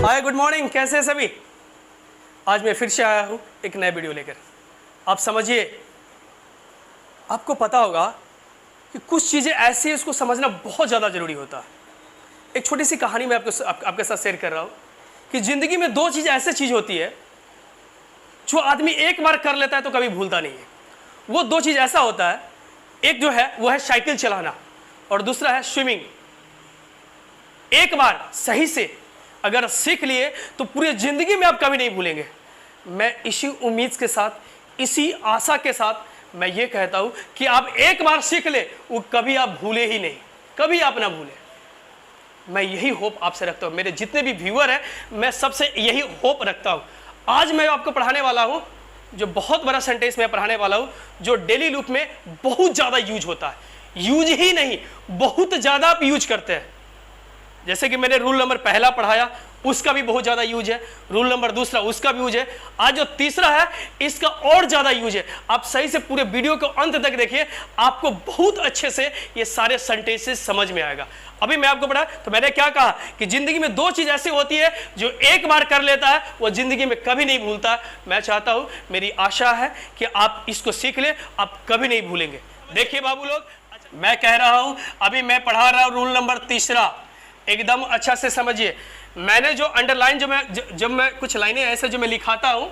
Hi good morning, कैसे हैं सभी। आज मैं फिर से आया हूँ एक नया वीडियो लेकर। आप समझिए, आपको पता होगा कि कुछ चीज़ें ऐसी हैं, उसको समझना बहुत ज़्यादा ज़रूरी होता है। एक छोटी सी कहानी मैं आपके साथ शेयर कर रहा हूँ कि ज़िंदगी में दो चीज़ ऐसी चीज़ होती है जो आदमी एक बार कर लेता है तो कभी भूलता नहीं है। वो दो चीज़ ऐसा होता है, एक जो है वो है साइकिल चलाना और दूसरा है स्विमिंग। एक बार सही से अगर सीख लिए तो पूरी ज़िंदगी में आप कभी नहीं भूलेंगे। मैं इसी उम्मीद के साथ, इसी आशा के साथ मैं ये कहता हूँ कि आप एक बार सीख ले, वो कभी आप भूले ही नहीं, कभी आप ना भूलें। मैं यही होप आपसे रखता हूँ। मेरे जितने भी व्यूअर हैं, मैं सबसे यही होप रखता हूँ। आज मैं आपको पढ़ाने वाला हूँ जो बहुत बड़ा सेंटेंस मैं पढ़ाने वाला हूँ, जो डेली लूप में बहुत ज़्यादा यूज होता है। यूज ही नहीं, बहुत ज़्यादा आप यूज करते हैं। जैसे कि मैंने रूल नंबर पहला पढ़ाया, उसका भी बहुत ज़्यादा यूज है। रूल नंबर दूसरा, उसका भी यूज है। आज जो तीसरा है, इसका और ज़्यादा यूज है। आप सही से पूरे वीडियो को अंत तक देखिए, आपको बहुत अच्छे से ये सारे सेंटेंसेस समझ में आएगा। अभी मैं आपको पढ़ा तो मैंने क्या कहा कि ज़िंदगी में दो चीज़ ऐसी होती है जो एक बार कर लेता है वो ज़िंदगी में कभी नहीं भूलता। मैं चाहता हूँ, मेरी आशा है कि आप इसको सीख ले, आप कभी नहीं भूलेंगे। देखिए बाबू लोग, मैं कह रहा हूँ, अभी मैं पढ़ा रहा हूँ रूल नंबर तीसरा, एकदम अच्छा से समझिए। मैंने जो अंडरलाइन, जब मैं कुछ लाइनें ऐसे जो मैं लिखाता हूं,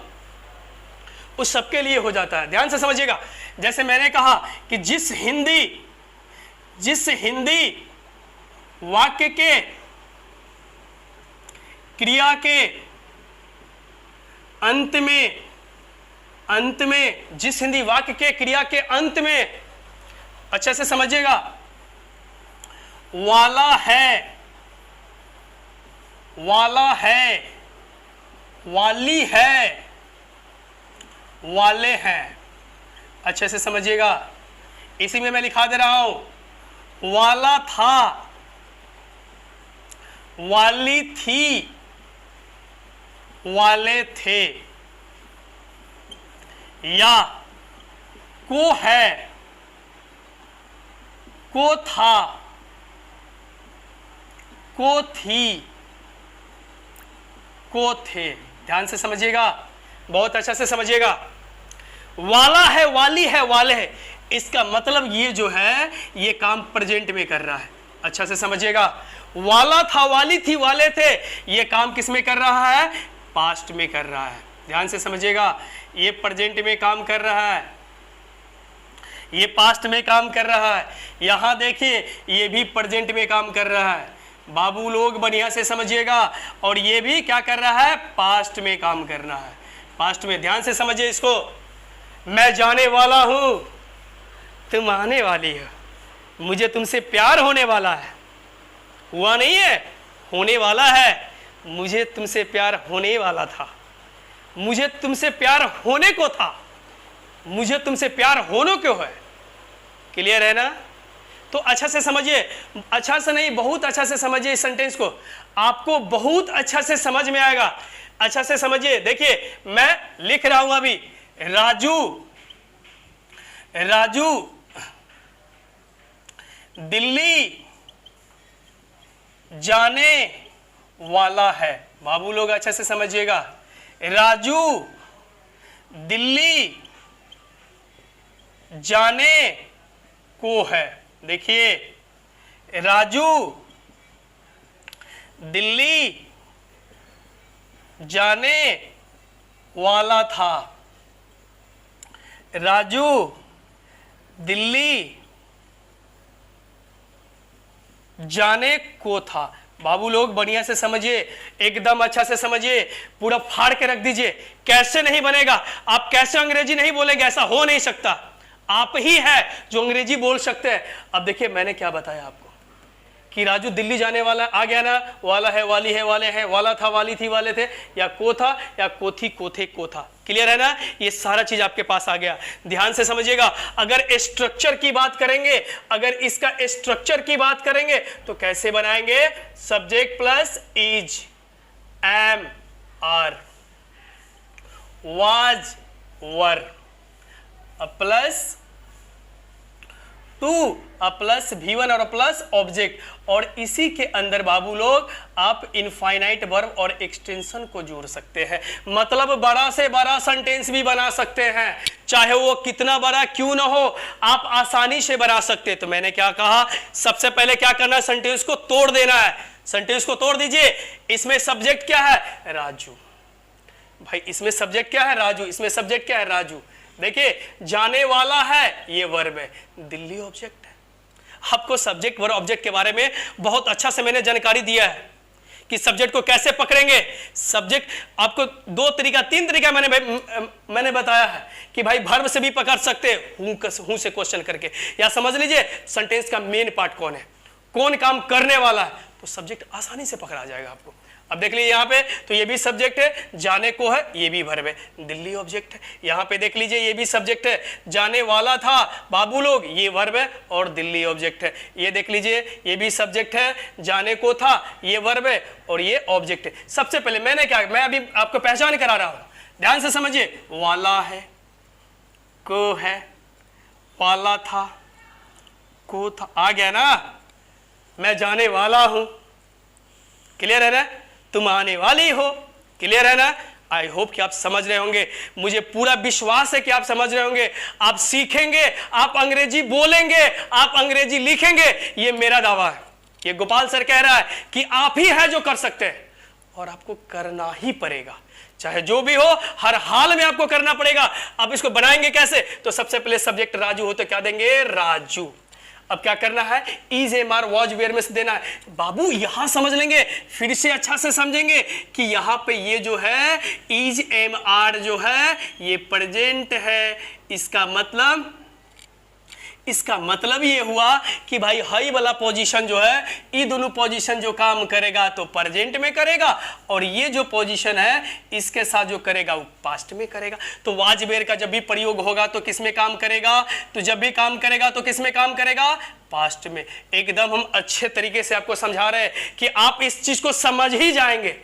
उस सबके लिए हो जाता है। ध्यान से समझिएगा। जैसे मैंने कहा कि जिस हिंदी वाक्य के क्रिया के अंत में जिस हिंदी वाक्य के क्रिया के अंत में, अच्छे से समझिएगा, वाला है, वाली है, वाले हैं। अच्छे से समझिएगा। इसी में मैं लिखा दे रहा हूं, वाला था, वाली थी, वाले थे। या को है, को था, को थी, को थे। ध्यान से समझिएगा, बहुत अच्छा से समझिएगा। वाला है, वाली है, वाले है, इसका मतलब ये जो है ये काम प्रेजेंट में कर रहा है। अच्छा से समझिएगा। वाला था, वाली थी, वाले थे, ये काम किस में कर रहा है? पास्ट में कर रहा है। ध्यान से समझिएगा। ये प्रेजेंट में काम कर रहा है, ये पास्ट में काम कर रहा है। यहां देखिए, ये भी प्रेजेंट में काम कर रहा है। बाबू लोग बढ़िया से समझिएगा। और ये भी क्या कर रहा है? पास्ट में काम कर रहा है, पास्ट में। ध्यान से समझिए इसको। मैं जाने वाला हूं, तुम आने वाली हो, मुझे तुमसे प्यार होने वाला है। हुआ नहीं है, होने वाला है। मुझे तुमसे प्यार होने वाला था, मुझे तुमसे प्यार होने को था, मुझे तुमसे प्यार होने क्यों है। क्लियर है ना? तो अच्छा से समझिए, अच्छा से नहीं, बहुत अच्छा से समझिए इस सेंटेंस को, आपको बहुत अच्छा से समझ में आएगा। अच्छा से समझिए। देखिए, मैं लिख रहा हूं अभी, राजू दिल्ली जाने वाला है। बाबू लोग अच्छा से समझिएगा। राजू दिल्ली जाने को है। देखिए, राजू दिल्ली जाने वाला था, राजू दिल्ली जाने को था। बाबू लोग बढ़िया से समझिए, एकदम अच्छा से समझिए, पूरा फाड़ के रख दीजिए। कैसे नहीं बनेगा? आप कैसे अंग्रेजी नहीं बोलेंगे? ऐसा हो नहीं सकता। आप ही है जो अंग्रेजी बोल सकते हैं। अब देखिए, मैंने क्या बताया आपको कि राजू दिल्ली जाने वाला, आ गया ना? वाला है, वाली है, वाले हैं, वाला था, वाली थी, वाले थे, या को था, या को थी, को थे, को था। क्लियर है ना? ये सारा चीज आपके पास आ गया। ध्यान से समझिएगा। अगर स्ट्रक्चर की बात करेंगे, अगर इसका स्ट्रक्चर की बात करेंगे तो कैसे बनाएंगे? Subject plus is, am, are, was, were, plus to plus V1 और प्लस ऑब्जेक्ट, और इसी के अंदर बाबू लोग आप इनफाइनाइट वर्ब और एक्सटेंशन को जोड़ सकते हैं। मतलब बड़ा से बड़ा सेंटेंस भी बना सकते हैं, चाहे वो कितना बड़ा क्यों ना हो, आप आसानी से बना सकते हैं। तो मैंने क्या कहा, सबसे पहले क्या करना है, सेंटेंस को तोड़ देना है। सेंटेंस को तोड़ दीजिए। इसमें सब्जेक्ट क्या है, राजू। भाई इसमें सब्जेक्ट क्या है, राजू। इसमें सब्जेक्ट क्या है, राजू। देखिए जाने वाला है, ये वर्ब है, दिल्ली ऑब्जेक्ट है। आपको सब्जेक्ट वर्ब ऑब्जेक्ट के बारे में बहुत अच्छा से मैंने जानकारी दिया है कि सब्जेक्ट को कैसे पकड़ेंगे। सब्जेक्ट आपको तीन तरीका मैंने बताया है कि भाई वर्ब से भी पकड़ सकते हूं से क्वेश्चन करके, या समझ लीजिए सेंटेंस का मेन पार्ट कौन है, कौन काम करने वाला है, तो सब्जेक्ट आसानी से पकड़ा जाएगा आपको। अब देख लीजिए यहाँ पे, तो ये भी सब्जेक्ट है, जाने को है, ये भी वर्ब है, दिल्ली ऑब्जेक्ट है। यहाँ पे देख लीजिए ये भी सब्जेक्ट है, जाने वाला था बाबू लोग, ये वर्ब है और दिल्ली ऑब्जेक्ट है। ये देख लीजिए ये भी सब्जेक्ट है, जाने को था, ये वर्ब है और ये ऑब्जेक्ट है। सबसे पहले मैं अभी आपको पहचान करा रहा हूं, ध्यान से समझिए। वाला है, को है, वाला था, को था, आ गया ना। मैं जाने वाला हूं, क्लियर है ना। तुम आने वाली हो, क्लियर है ना। आई होप कि आप समझ रहे होंगे, मुझे पूरा विश्वास है कि आप समझ रहे होंगे। आप सीखेंगे, आप अंग्रेजी बोलेंगे, आप अंग्रेजी लिखेंगे, ये मेरा दावा है। ये गोपाल सर कह रहा है कि आप ही है जो कर सकते हैं, और आपको करना ही पड़ेगा, चाहे जो भी हो, हर हाल में आपको करना पड़ेगा। अब इसको बनाएंगे कैसे, तो सबसे पहले सब्जेक्ट राजू हो तो क्या देंगे, राजू। अब क्या करना है, is am are was were में से देना है। बाबू यहां समझ लेंगे, फिर से अच्छा से समझेंगे कि यहां पे ये जो है इज एम आर जो है ये प्रेजेंट है। इसका मतलब ये हुआ कि भाई हाई वाला पोजीशन जो है, ये दोनों पोजीशन जो काम करेगा तो प्रेजेंट में करेगा, और ये जो पोजीशन है इसके साथ जो करेगा वो पास्ट में करेगा। तो वाज वेयर का जब भी प्रयोग होगा तो किस में काम करेगा, तो जब भी काम करेगा तो किस में काम करेगा, पास्ट में। एकदम हम अच्छे तरीके से आपको समझा रहे हैं कि आप इस चीज को समझ ही जाएंगे।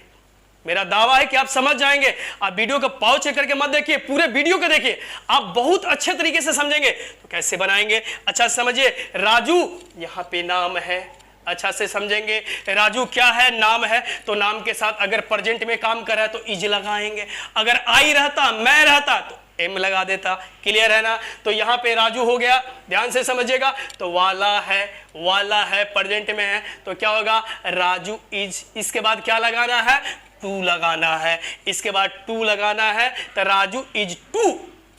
मेरा दावा है कि आप समझ जाएंगे। आप वीडियो को पॉज चेक करके मत देखिए, पूरे वीडियो को देखिए, आप बहुत अच्छे तरीके से समझेंगे। तो कैसे बनाएंगे, अच्छा समझिए। राजू यहां पे नाम है, अच्छा से समझेंगे। राजू क्या है, नाम है, तो नाम के साथ अगर प्रेजेंट में काम कर रहा है तो इज लगाएंगे। अगर आई रहता, मैं रहता तो एम लगा देता, क्लियर है ना। तो यहां पे राजू हो गया, ध्यान से समझिएगा। तो वाला है प्रेजेंट में है, तो क्या होगा, राजू इज। इसके बाद क्या लगाना है, टू लगाना है। इसके बाद टू लगाना है, तो राजू इज टू,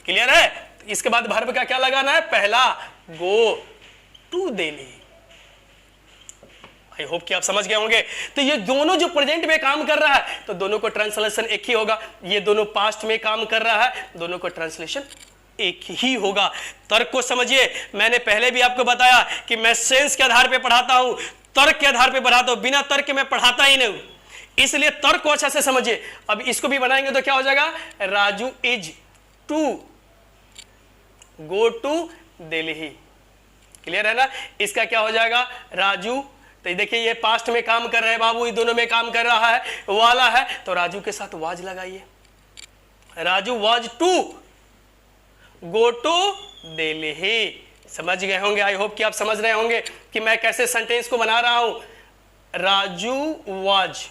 क्लियर है। इसके बाद वर्ब का क्या लगाना है, पहला go to Delhi. I hope कि आप समझ गए होंगे। तो ये दोनों जो प्रेजेंट में काम कर रहा है तो दोनों को ट्रांसलेशन एक ही होगा। ये दोनों पास्ट में काम कर रहा है, दोनों को ट्रांसलेशन एक ही होगा। तर्क को समझिए। मैंने पहले भी आपको बताया कि मैं सेंस के आधार पे पढ़ाता हूं, तर्क के आधार पे पढ़ाता हूं, बिना तर्क के मैं पढ़ाता ही नहीं, इसलिए तर्क को अच्छा से समझिए। अब इसको भी बनाएंगे तो क्या हो जाएगा, Raju is to go to Delhi, clear है ना। इसका क्या हो जाएगा, राजू, तो देखिए ये पास्ट में काम कर रहे हैं बाबू, ये दोनों में काम कर रहा है, वाला है, तो राजू के साथ वाज लगाइए। Raju was to go to Delhi. समझ गए होंगे, आई होप कि आप समझ रहे होंगे कि मैं कैसे सेंटेंस को बना रहा हूं। Raju was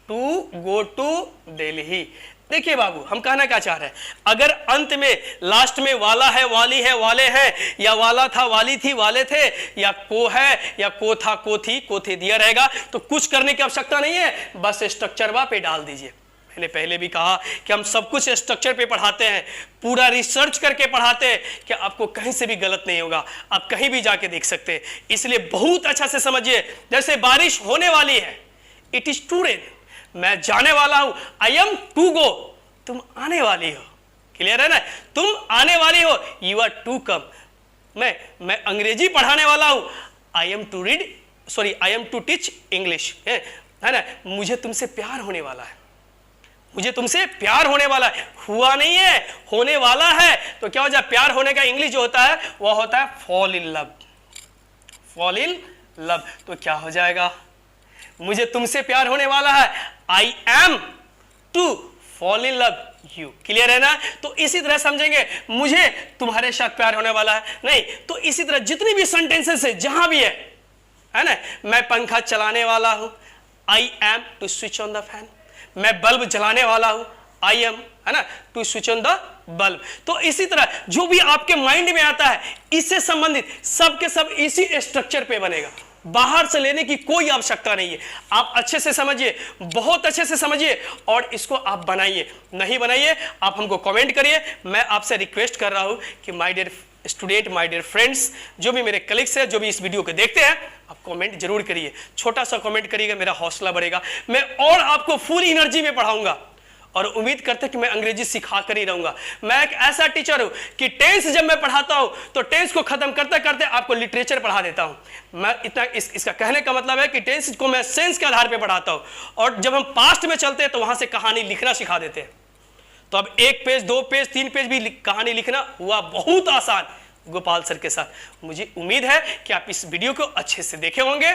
to go to Delhi. देखिए बाबू हम कहना क्या चाह रहे हैं, अगर अंत में लास्ट में वाला है, वाली है, वाले हैं, या वाला था, वाली थी, वाले थे, या को है, या को था, को थी, को थे दिया रहेगा, तो कुछ करने की आवश्यकता नहीं है, बस स्ट्रक्चर पे डाल दीजिए। मैंने पहले भी कहा कि हम सब कुछ स्ट्रक्चर पे पढ़ाते हैं, पूरा रिसर्च करके पढ़ाते हैं कि आपको कहीं से भी गलत नहीं होगा, आप कहीं भी जाके देख सकते हैं। इसलिए बहुत अच्छा से समझिए। जैसे बारिश होने वाली है, इट इज टू रेन, मैं जाने वाला हूं, आई एम टू गो, तुम आने वाली हो, क्लियर है ना, तुम आने वाली हो, यू आर टू कम। मैं अंग्रेजी पढ़ाने वाला हूं, I am to read, sorry I am to teach English, है ना। मुझे तुमसे प्यार होने वाला है, मुझे तुमसे प्यार होने वाला है, हुआ नहीं है, होने वाला है। तो क्या हो जाए, प्यार होने का इंग्लिश जो होता है वह होता है fall in love, fall in love. तो क्या हो जाएगा, मुझे तुमसे प्यार होने वाला है, I am to fall in love you। Clear है ना? तो इसी तरह समझेंगे, मुझे तुम्हारे साथ प्यार होने वाला है, नहीं तो इसी तरह जितनी भी सेंटेंसेस है जहां भी है ना, मैं पंखा चलाने वाला हूं, I am to switch on the fan. मैं बल्ब जलाने वाला हूं, आई एम, है ना, to switch on the bulb. तो इसी तरह जो भी आपके माइंड में आता है इससे संबंधित सब के सब इसी स्ट्रक्चर पे बनेगा, बाहर से लेने की कोई आवश्यकता नहीं है। आप अच्छे से समझिए, बहुत अच्छे से समझिए और इसको आप बनाइए। नहीं बनाइए आप हमको कमेंट करिए। मैं आपसे रिक्वेस्ट कर रहा हूं कि my dear student, my dear friends, जो भी मेरे कलीग्स हैं, जो भी इस वीडियो को देखते हैं, आप कमेंट जरूर करिए। छोटा सा कमेंट करिएगा, मेरा हौसला बढ़ेगा। मैं और आपको फुल एनर्जी में पढ़ाऊंगा और उम्मीद करते हैं कि मैं अंग्रेजी सिखा कर ही रहूंगा। मैं एक ऐसा टीचर हूं कि टेंस जब मैं पढ़ाता हूं तो टेंस को खत्म करते करते आपको लिटरेचर पढ़ा देता हूं। मैं इतना इसका कहने का मतलब है कि टेंस को मैं सेंस के आधार पर पढ़ाता हूं और जब हम पास्ट में चलते हैं तो वहां से कहानी लिखना सिखा देते हैं। तो अब 1 पेज 2 पेज 3 पेज भी कहानी लिखना हुआ बहुत आसान गोपाल सर के साथ। मुझे उम्मीद है कि आप इस वीडियो को अच्छे से देखे होंगे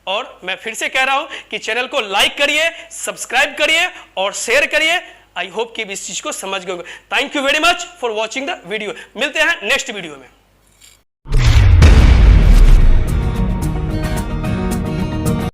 और मैं फिर से कह रहा हूं कि चैनल को लाइक करिए, सब्सक्राइब करिए और शेयर करिए। आई होप कि इस चीज को समझ गए। Thank you very much for watching the video. मिलते हैं नेक्स्ट वीडियो में।